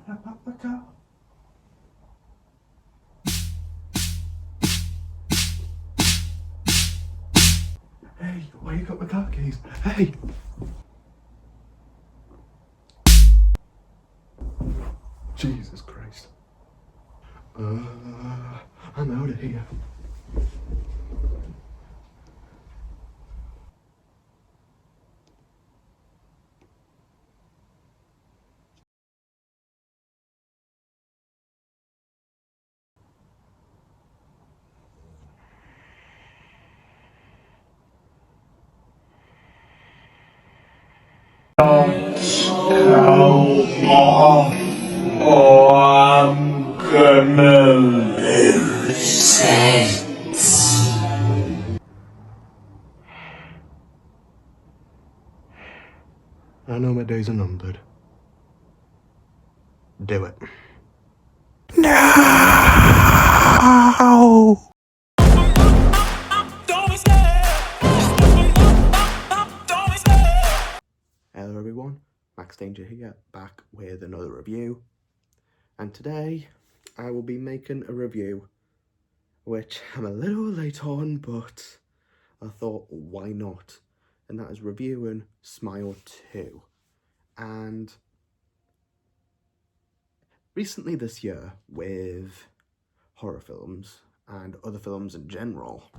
I pop my car. Hey, why you got my car keys? Hey! Jesus Christ. I'm out of here. Off, or I'm gonna lose it. I know my days are numbered. Do it. No! Hello everyone, Max Danger here, back with another review. And today, I will be making a review, which I'm a little late on, but I thought, why not? And that is reviewing Smile 2. And recently this year, with horror films and other films in general,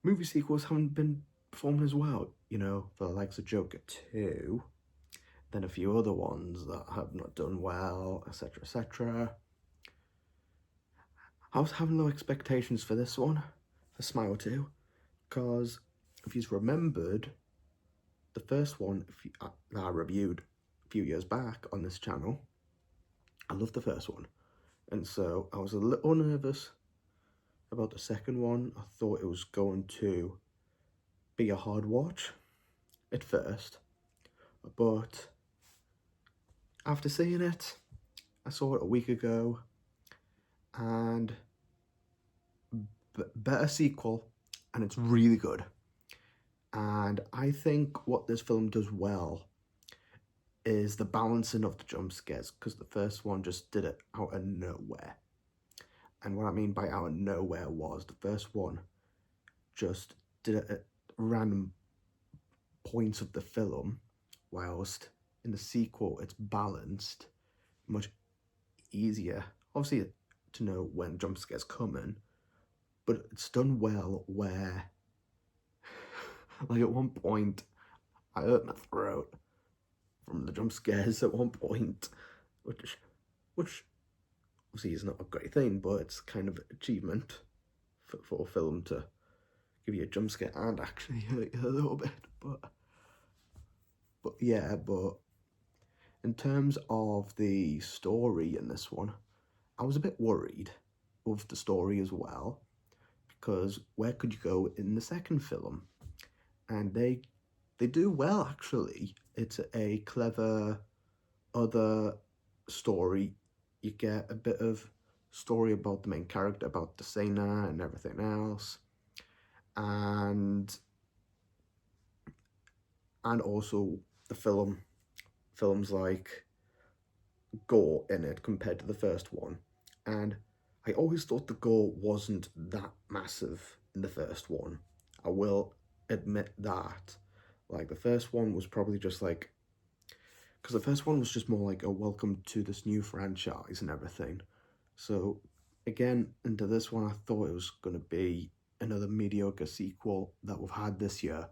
movie sequels haven't been performing as well, you know, for the likes of Joker 2, then a few other ones that have not done well, etc, etc. I was having low expectations for this one, for Smile 2, because if you've remembered, the first one that I reviewed a few years back on this channel, I loved the first one, and so I was a little nervous about the second one. I thought it was going to be a hard watch at first, but after seeing it, I saw it a week ago, and better sequel, and it's really good. And I think what this film does well is the balancing of the jump scares, because the first one just did it out of nowhere. And what I mean by out of nowhere was the first one just did it at random points of the film, whilst in the sequel it's balanced, much easier, obviously, to know when jump scares coming, but it's done well where, like at one point, I hurt my throat from the jump scares at one point, which obviously is not a great thing, but it's kind of an achievement for a film to give you a jump scare and actually hurt you a little bit, but yeah, but in terms of the story in this one, I was a bit worried with the story as well, because where could you go in the second film? And they do well, actually. It's a clever other story. You get a bit of story about the main character, about Desena and everything else, and also the films like gore in it compared to the first one. And I always thought the gore wasn't that massive in the first one. I will admit that. Like, the first one was probably just like, because the first one was just more like a welcome to this new franchise and everything. So again, into this one, I thought it was going to be another mediocre sequel that we've had this year.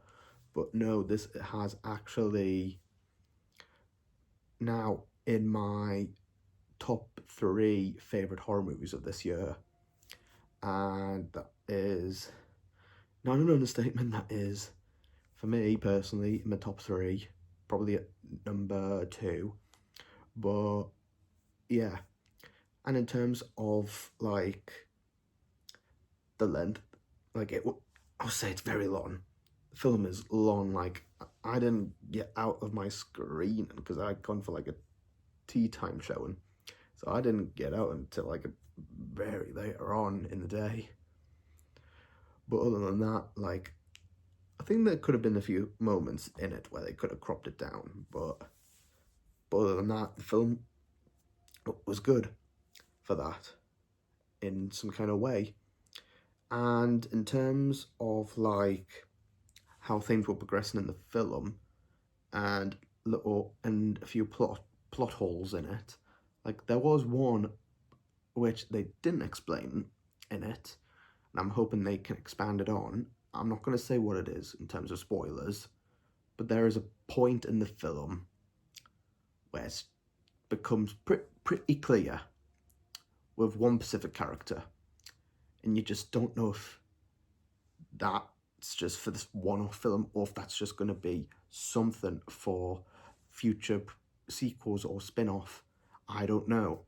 But no, this has actually now in my top 3 favorite horror movies of this year. And that is not an understatement. That is, for me personally, in my top 3, probably at number 2. But yeah, and in terms of like the length, like I'll say it's very long. The film is long. Like, I didn't get out of my screen because I'd gone for like a tea time showing, so I didn't get out until like a very later on in the day. But other than that, like, I think there could have been a few moments in it where they could have cropped it down, but other than that, the film was good for that in some kind of way. And in terms of like how things were progressing in the film and a few plot holes in it, like there was one which they didn't explain in it, and I'm hoping they can expand it on. I'm not going to say what it is in terms of spoilers, but there is a point in the film where it becomes pretty clear with one specific character, and you just don't know if that's just for this one-off film or if that's just going to be something for future sequels or spin-off. I don't know,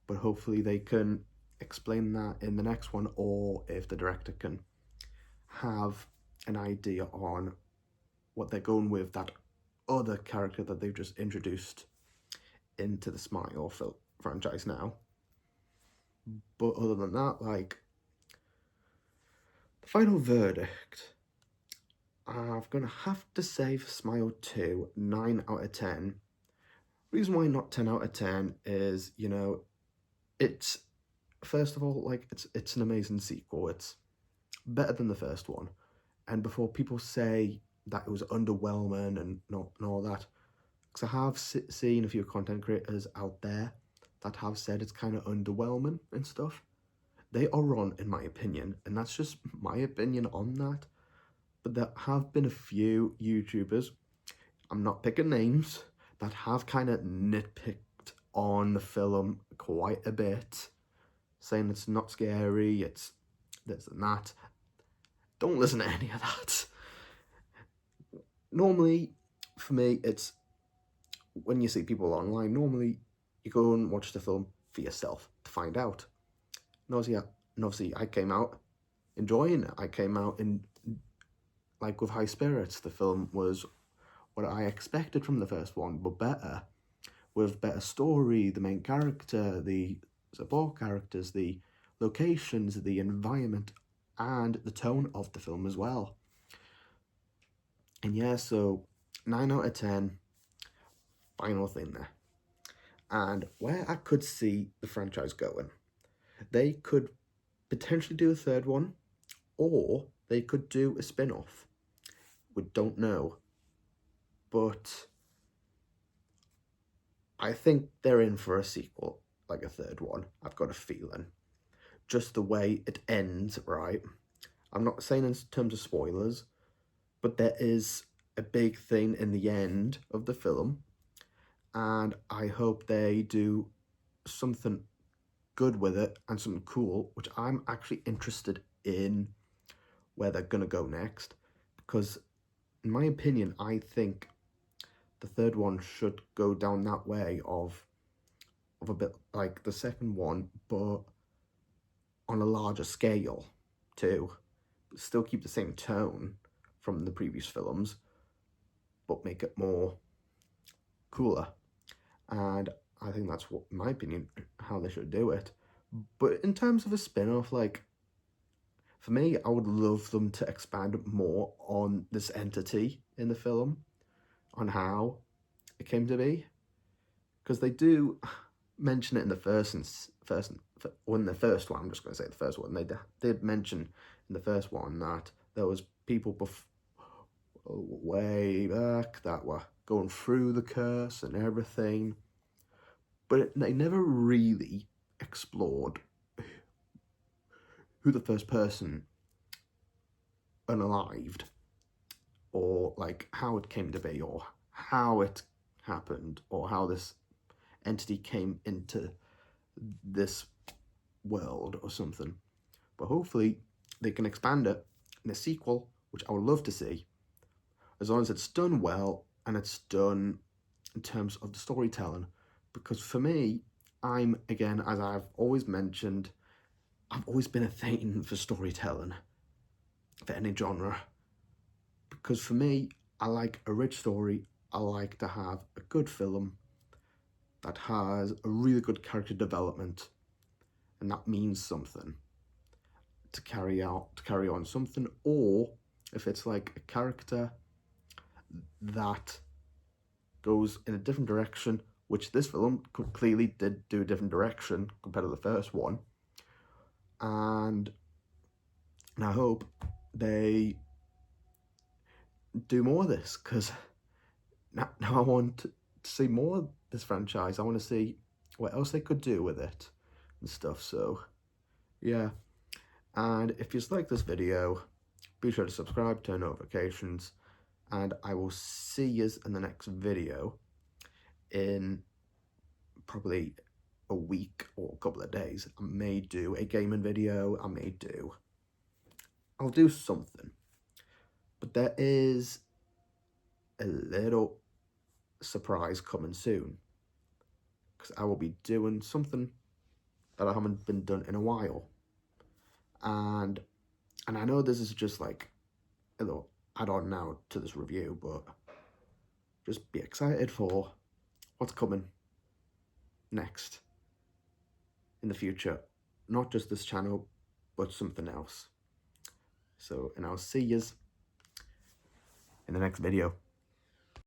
but hopefully they can explain that in the next one, or if the director can have an idea on what they're going with that other character that they've just introduced into the Smile franchise now. But other than that, like, the final verdict, I'm going to have to say for Smile 2, 9 out of 10. Reason why not 10 out of 10 is, you know, it's, first of all, like, it's an amazing sequel. It's better than the first one. And before people say that it was underwhelming and all that, because I have seen a few content creators out there that have said it's kind of underwhelming and stuff. They are wrong, in my opinion, and that's just my opinion on that. But there have been a few YouTubers, I'm not picking names, that have kind of nitpicked on the film quite a bit, saying it's not scary, it's this and that. Don't listen to any of that. Normally, for me, it's when you see people online, normally you go and watch the film for yourself to find out. And obviously I came out enjoying it. I came out in like with high spirits. The film was what I expected from the first one, but better, with better story, the main character, the support characters, the locations, the environment, and the tone of the film as well. And yeah, so 9 out of 10, final thing there. And where I could see the franchise going, they could potentially do a third one, or they could do a spin-off. We don't know. But I think they're in for a sequel, like a third one. I've got a feeling. Just the way it ends, right? I'm not saying in terms of spoilers, but there is a big thing in the end of the film, and I hope they do something good with it and something cool, which I'm actually interested in where they're gonna go next, because in my opinion, I think the third one should go down that way of a bit like the second one, but on a larger scale too. Still keep the same tone from the previous films, but make it more cooler. And I think that's what, in my opinion, how they should do it. But in terms of a spin-off, like, for me, I would love them to expand more on this entity in the film, on how it came to be. Because they do mention it in the first one, I'm just going to say the first one, they did mention in the first one that there was people way back that were going through the curse and everything, but they never really explored who the first person unalived, or like how it came to be, or how it happened, or how this entity came into this world or something. But hopefully they can expand it in a sequel, which I would love to see, as long as it's done well and it's done in terms of the storytelling. Because for me, again, as I've always mentioned, I've always been a thing for storytelling, for any genre. Because for me, I like a rich story. I like to have a good film that has a really good character development, and that means something to carry on something. Or if it's like a character that goes in a different direction, which this film clearly did do a different direction compared to the first one. And I hope they do more of this, because now I want to see more of this franchise. I want to see what else they could do with it and stuff. So yeah, and if you like this video, be sure to subscribe, turn notifications, and I will see you in the next video in probably a week or a couple of days. I may do a gaming video, I'll do something. But there is a little surprise coming soon, because I will be doing something that I haven't been done in a while. And I know this is just like a little add-on now to this review, but just be excited for what's coming next in the future. Not just this channel, but something else. So, and I'll see yous in the next video.